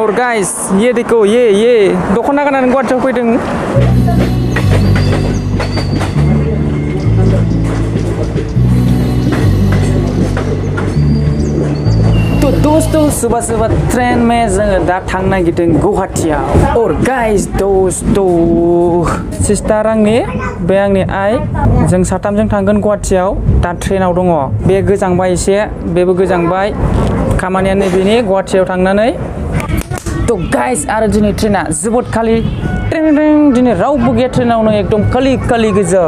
और गाइस ये देखो ये दखना गाननानै गुवाहाटीयाव फैदों तो दोस्तों सुबह ट्रेन में जोङो दा थांनो नागिरदों गुवाहाटीयाव और गाइस दोस्तों सिस्टार आंनि बे आंनि आइ जों साथामजों थांगोन गुवाहाटीयाव दा ट्रेनाव दङ बे गोजांबाय एसे बेबो गोजांबाय खामानिया नैबेनि गुवाहाटीयाव थांनानै तो गाइस आरो दिनै ट्रेना जोबोद खालि दिनै रावबो गैया ट्रेनावनो एकदम खालि गोजा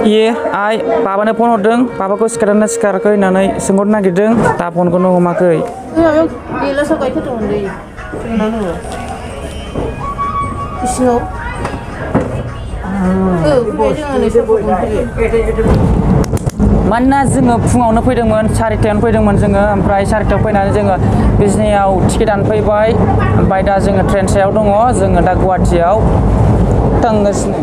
ये आइ बाबानो फन हरदों बाबाखौ सिखारना सिखाराखै होननानै सोंहरनो नागिरदों दा फनखौनो हमाखै मानोना जोङो फुङावनो फैदोंमोन 4टायावनो फैदोंमोन जोङो ओमफ्राय 4टायाव फैनानै जोङो बिजनियाव टिकेट दानफैबाय ओमफ्राय दा जोङो ट्रेन सायाव दङ जोङो दा गुवाहाटीयाव थांगासिनो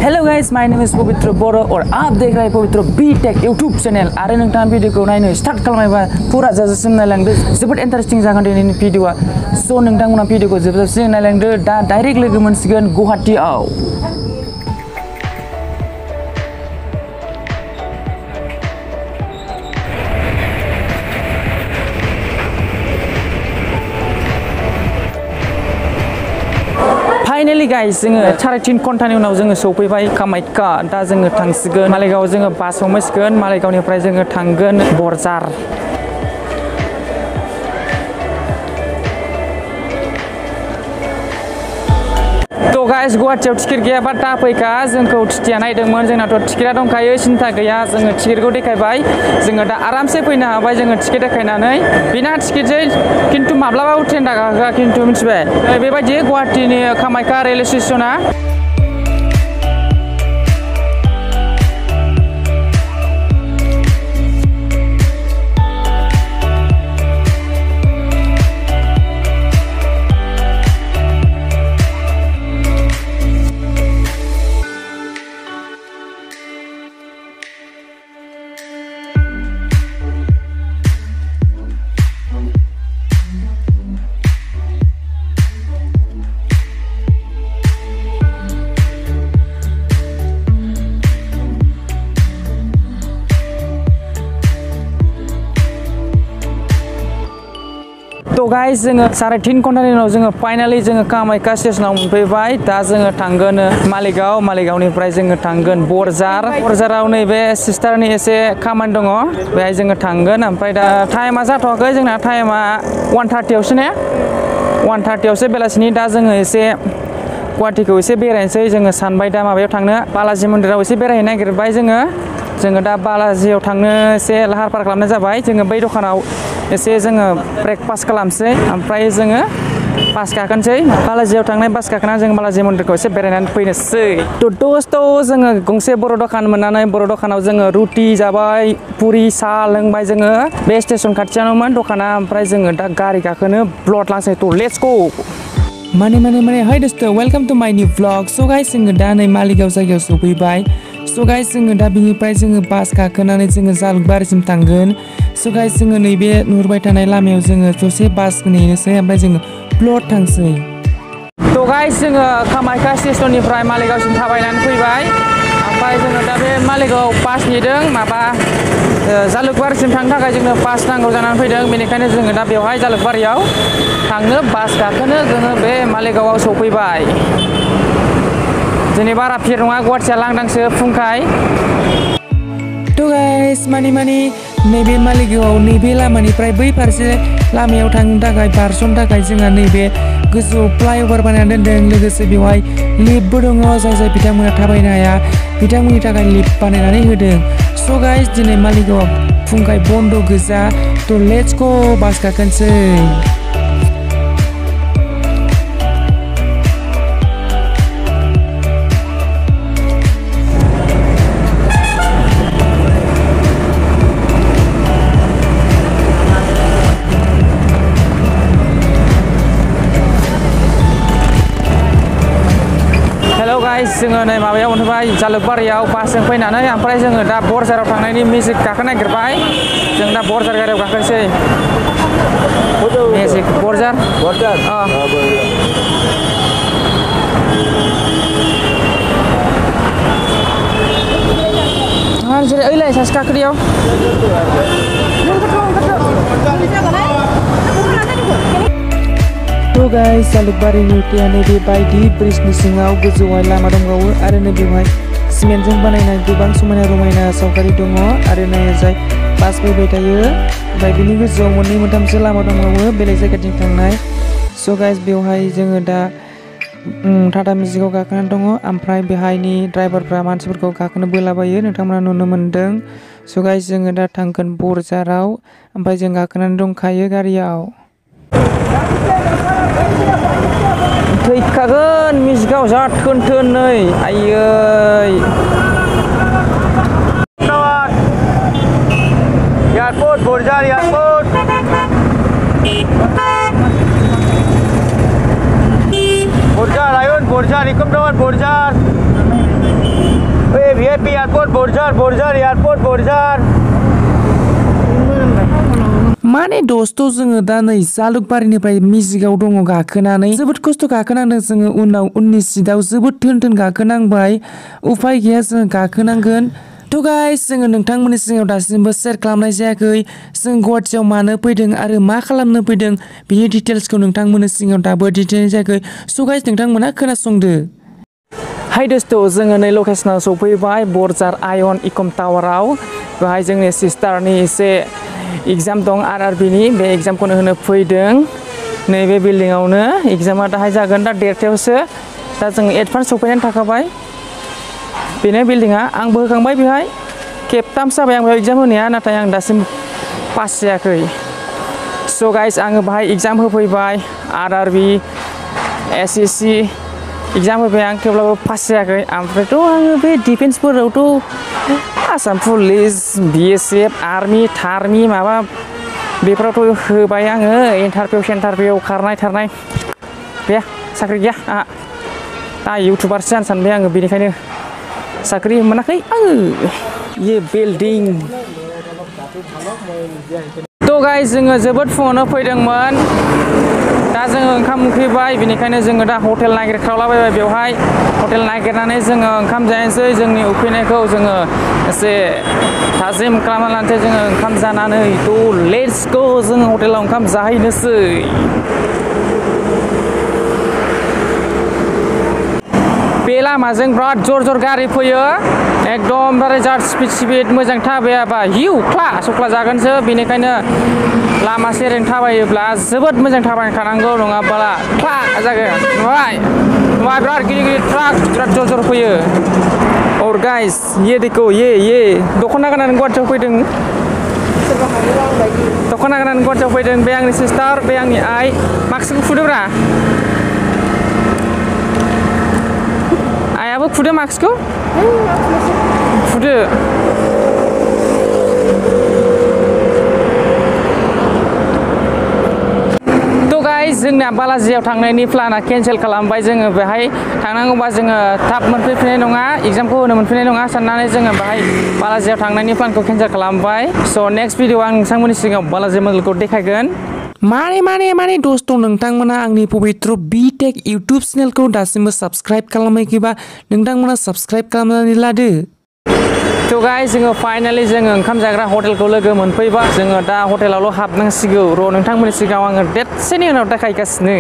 hello guys my name is पवित्र बर और आप देख रहे हैं पवित्र बीटेक यूट्यूब चैनल आरो नोंथाङा भिडियोखौ नायनो स्टार्ट खालामनायबा पुरा जाजासिम नायलांदो जोबोद इन्टारेस्टिं जागोन दिनैनि भिडियोआ सो नोंथांमोना भिडियोखौ जोबजासिम नायलांदो दा डाइरेक्ट लोगो मोनसिगोन गुवाहाटीआव फाइनली गाइस जोङो 3.5 घन्टानि उनाव जोङो सौफैबाय कामाख्या दा जोङो थांसिगोन मालायगाव जोङो बास हमसिगोन मालायगावनिफ्राय जोङो थांगोन बरजार तो गाइस गुवाहाटीयाव टिकेट गैयाबा दा फैखा जोंखौ टिटिया नायदोंमोन जोंनाथ' टिकेटआ दंखायो सिन्था गैया जोङो टिकेटखौ देखायबाय जोङो दा आरामसे फैनो हाबाय जोङो टिकेट देखायनानै बिना टिकेटजों खिन्थु माब्लाबाबो ट्रेन गाखोआ खिन्थु मिथिबाय बेबायदि गुवाहाटीनि कामाख्या रेलवे स्टेशना तो गाइस जोङो 3.5 घन्टानि उनाव जोङो फाइनाली जोङो कामाख्या स्टेशनाव मोनफैबाय दा जोङो थांगोन मालिगावनिफ्राय जोङो थांगोन बरजाराव नैबे सिस्टारनि एसे खामानि दङ बेहाय जोङो थांगोन ओमफ्राय दा टाइमा जाथ'वाखै जोंना टाइमा 1:30आवसो ने 1:30आवसो बेलासिनि दा जोङो एसे गुवाहाटीखौ एसे बेरायनोसै जोङो सानबाय दा माबायाव थांनो बालाजी मन्दिराव एसे बेरायहैनो नागिरबाय जोङो दा बालाजीयाव थांनो एसे लाहार फाहार खालामनाय जाबाय जोङो बै दखानाव एसे जोङो ब्रेकफास्ट खालामसै ओमफ्राय जोङो बास गाखोनोसै बालाजीयाव थांनाय बास गाखोना जों बालाजी मन्दिरखौ एसे बेरायनानै फैनोसै तो दोस्त जोङो गंसे बर' दखान मोननानै बर' दखानाव जोङो रुटि जाबाय पुरि साहा लोंबाय जोङो बे स्टेशन खाथियावनोमोन दखाना ओमफ्राय जोङो दा गारि गाखोनो ब्लड लांसै तो लेट्स गो माने हाय दोस्त welcome to my new vlog so guys जोङो दा नै मालिगाव जायगायाव सफैबाय सो गाइस जोङो दा बिनिफ्राय जोङो बास गाखोनानै जोङो जालुकबारिसिम थांगोन सो गाइस जोङो नैबे नुहुरबाय थानाय लामायाव जोङो ससे बास नेनोसै ओमफ्राय जोङो प्लट थांसै तो गाइस जोङो कामाख्या स्टेशननिफ्राय मालिगावसिम थाबायनानै फैबाय ओमफ्राय जोङो दा बे मालिगाव पास नेदों माबा जालुकबारिसिम थांनो थाखाय जोंनो पास नांगौ जानानै फैदों बेनिखायनो जोङो दा बेवहाय जालुकबारियाव थांनो बास गाखोनो जोङो बे मालिगावआव सफैबाय दिनै बारा भिर नङा गुवाहाटीया लांदांसो फुंखाय तो गाइस माने नैबे मालिगावआव नैबे लामानिफ्राय बै फारसे लामायाव थांनो थाखाय बारस'नो थाखाय जोंहा नैबे गोजौ फ्लाइओभार बानायना दोनदों लोगोसे बेवहाय लिफ्टबो दङ जाय बिथांमोना थाबायनो हाया बिथांमोननि थाखाय लिफ्ट बानायनानै होदों सो गाइस दिनै मालिगावआव फुंखाय बन्द गोजा तो लेट्स गो बास गाखोनोसै जोङो नै माबायाव मोनफैबाय जालुकबारियाव बासजों फैनानै ओमफ्राय जोङो दा बरजाराव थांनायनि मेजिक गाखोनो नागिरबाय जों दा बरजार गारियाव गाखोनोसै मेजिक बरजार जेरै ओइलाय सासे गाखोदियाव तो गाइस जालुकबारि नुथाया नैबे बायदि ब्रिजनि सिङाव गोजौआव लामा दंबावो आरो नै बेवहाय सिमेन्टजों बानायनाय गोबां समायना रमायना सावगारि दङ आरो नायजाय बास फैबाय थायो ओमफ्राय बिनि गोजौआव मोननै मोनथामसो लामा दंबावो बेलेग जायगाथिं थांनाय स' गाइस बेवहाय जोङो दा टाटा मेजिकआव गाखोनानै दङ ओमफ्राय बेहायनि ड्राइभारफ्रा मानसिफोरखौ गाखोनो बोलाबायो नोंथांमोना नुनो मोन्दों स' गाइस जोङो दा थांगोन बरजाराव ओमफ्राय जों गाखोनानै दंखायो गारियाव थैखागोन मेजिकआव जात खोनथोन नै आयै एयारपोर्ट बरजार airport Borjar, ayun, Borjar, ikut dawan Borjar. VIP airport Borjar, Borjar, airport Borjar. माने दोस्तों जोङो दा नै जालुकबारिनिफ्राय मेजिकआव दङ गाखोनानै जोबोद खस्थ' गाखोनांदों जोङो उनाव उननि सिटआव जोबोद थोन गाखोनांबाय उफाय गैया जोङो गाखोनांगोन थ' गाइस जोङो नोंथांमोननि सिगाङाव दासिमबो शेयार खालामनाय जायाखै जों गुवाहाटियाव मानो फैदों आरो मा खालामनो फैदों बिनि डिटेल्सखौ नोंथांमोननि सिगाङाव दाबो दिन्थिनाय जायाखै स' गाइस नोंथांमोना खोनासंदो हाय दोस्त जोङो नै लकेसनाव सफैबाय बरजार आयन इकम टावाराव बेहाय जोंनि सिस्टारनि एसे एग्जाम दं आरआरबिनि बे एग्जामखौनो होनो फैदों नैबे बिल्डिंआवनो एग्जामा दाहाय जागोन दा 1:30 दा जों एडभान्स सफैनानै थाखाबाय बेनो बिल्डिंआ आंबो होखांबाय बेहाय खेबथामसो जाबाय आं बेयाव एग्जाम होनाया नाथाय आं दासिम पास जायाखै स' गाइस आङो बाहाय एग्जाम होफैबाय आरआरबि एसएससि एग्जाम होबाय आं थेवब्लाबो पास जायाखै ओमफ्रायथ' आङो बे डिफेन्सफोरावथ' आसाम पुलिस बिएसएफ आर्मि थार्मि माबा बेफोरावथ' होबाय आङो इन्टारभिउ सेन्टारभिउ खारनाय थारनाय गैया साख्रि गैया आंहा दा इउटुबारसो जानो सानबाय आङो बेनिखायनो साख्रि मोनाखै आङो ये बिल्डिं थ' गाइस जोङो जोबोद फुङावनो फैदोंमोन दा जोङो ओंखाम उखैबाय बेनिखायनो जोङो दा हटेल नागिरख्रावलाबायबाय बेवहाय हटेल नागिरनानै जोङो ओंखाम जाहैनोसै जोंनि उखैनायखौ जोङो एसे थाजिम खालामना लानोसै जोङो ओंखाम जानानै थ' लेट्स गो जोङो हटेलाव ओंखाम जाहैनोसै बे लामाजों बिराद जर गारि फैयो एकदमबारे जात स्पिड मोजां थाबायाबा हिउ ख्ला सख्ला जागोनसो बेनिखायनो लामा सेरजों थाबायोब्ला जोबोद मोजां थाबायखानांगौ नङाब्ला ख्ला जागोन नुबाय बिराद गिदिर ट्राक बिराद जर फैयो और गाइस ये देखो ये दख'ना गाननानै गुवाहाटियाव फैदों दख'ना गाननानै गुवाहाटियाव फैदों बे आंनि सिस्टार बे आंनि आइ मास्कखौ खुदोब्रा आयाबो खुदो मास्कखौ खुदो थ' गाइस जोंना बालाजियाव थांनायनि प्लाना केन्सेल खालामबाय जोङो बेहाय थांनांगौबा जोङो थाब मोनफैफिननाय नङा एग्जामखौ होनो मोनफिननाय नङा साननानै जोङो बेहाय बालाजियाव थांनायनि प्लानखौ केन्सेल खालामबाय स' नेक्स्ट भिडिअ आं नोंथांमोननि सिगाङाव बालाजि मन्दिरखौ देखायगोन माने दोस्त नोंथांमोना आंनि पबित्र बिटेक इउटुब चेनेलखौ दासिमबो साबस्क्राइब खालामाखैबा नोंथांमोना साबस्क्राइब खालामनानै लादो थ' गाइस जोङो फाइनालि जोङो ओंखाम जाग्रा हटेलखौ लोगो मोनफैबा जोङो दा हटेलावल' हाबनांसिगौ र' नोंथांमोननि सिगाङाव आङो देटसेनि उनाव देखायगासिनो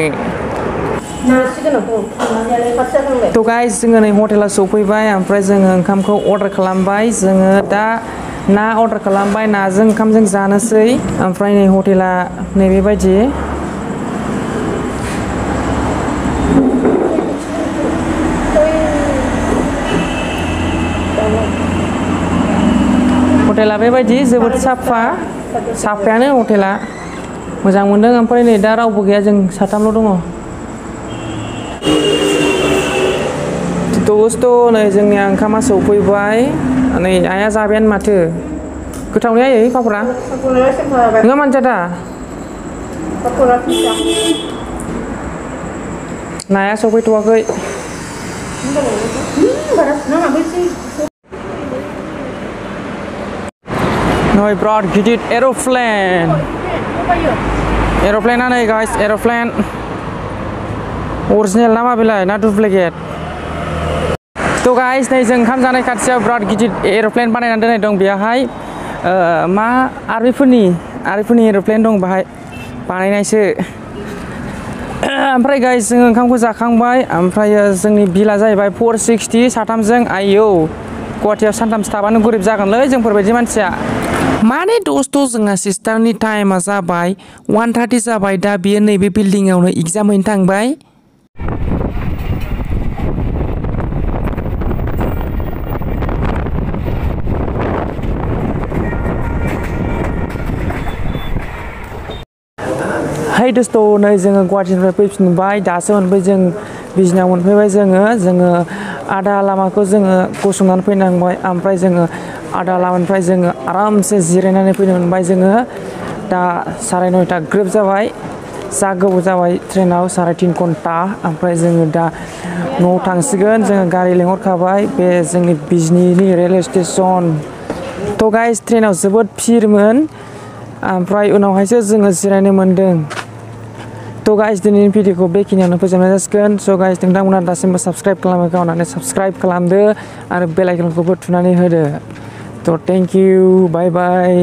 थ' गाइस जोङो नै हटेलाव सफैबाय ओमफ्राय जोङो ओंखामखौ अर्डार खालामबाय जोङो दा ना अर्डार खालामबाय नाजों ओंखामजों जानोसै ओमफ्राय नै हटेला नैबेबायदि हटेला बेबायदि जोबोद साफायानो हटेला मोजां मोनदों ओमफ्राय नै दा रावबो गैया जों साथामल' दङ दोस्त नै जोंनिया ओंखामा सौफैबाय नै आइया जाबायानो माथो गोथावनि आयै पापरा नङा मानसिया नाया सौफैथ'वाखै Noi brought गिदिर एरोप्लेन एरोप्लेन आनै guys एरोप्लेन ओरिजिनल ना मा बेलाय ना डुप्लिकेट तो गाइस नै जों ओंखाम जानाय खाथियाव बिराद गिदिर एरोप्लेन बानायनानै दोननाय दं बेयावहाय मा आर्मिफोरनि एरोप्लेन दं बाहाय बानायनायसो ओमफ्राय गाइस जों ओंखामखौ जाखांबाय ओमफ्राय जोंनि बिला जाहैबाय 460 साथामजों आयौ गुवाहाटीयाव सानथामसो थाबानो गोरिब जागोनलै जोंफोरबायदि मानसिया माने दोस्त जोंहा सिस्टारनि टाइमा जाबाय 1:30 जाबाय दा बियो नैबे बिल्डिंआवनो एग्जाम हैनो थांबाय हाय दोस्त नै जोङो गुवाहाटीनिफ्राय फैफिनबाय दासो मोनफैबाय जों बिजनियाव मोनफैबाय जोङो आधा लामाखौ जोङो गसंनानै फैनांबाय ओमफ्राय जोङो आधा लामानिफ्राय जोङो आरामसे जिरायनानै फैनो मोनबाय जोङो दा 9:30 ग्रोब जाबाय जा गोबाव जाबाय ट्रेनाव 3.5 घन्टा ओमफ्राय जोङो दा न'आव थांसिगोन जोङो गारि लेंहरखाबाय बे जोंनि बिजनीनि रेलवे स्टेशन तो गाइस ट्रेनाव जोबोद भिरमोन ओमफ्राय उनावहायसो जोङो जिरायनो मोनदों तो गाइस दिनैनि भिडिअखौ बेखिनियावनो फोजोबनाय जासिगोन स' गाइस नोंथांमोना दासिमबो साबस्क्राइब खालामाखै अननानै साबस्क्राइब खालामदो आरो बेल आइकनखौबो थुनानै होदो तो थेंक इउ बाय बाय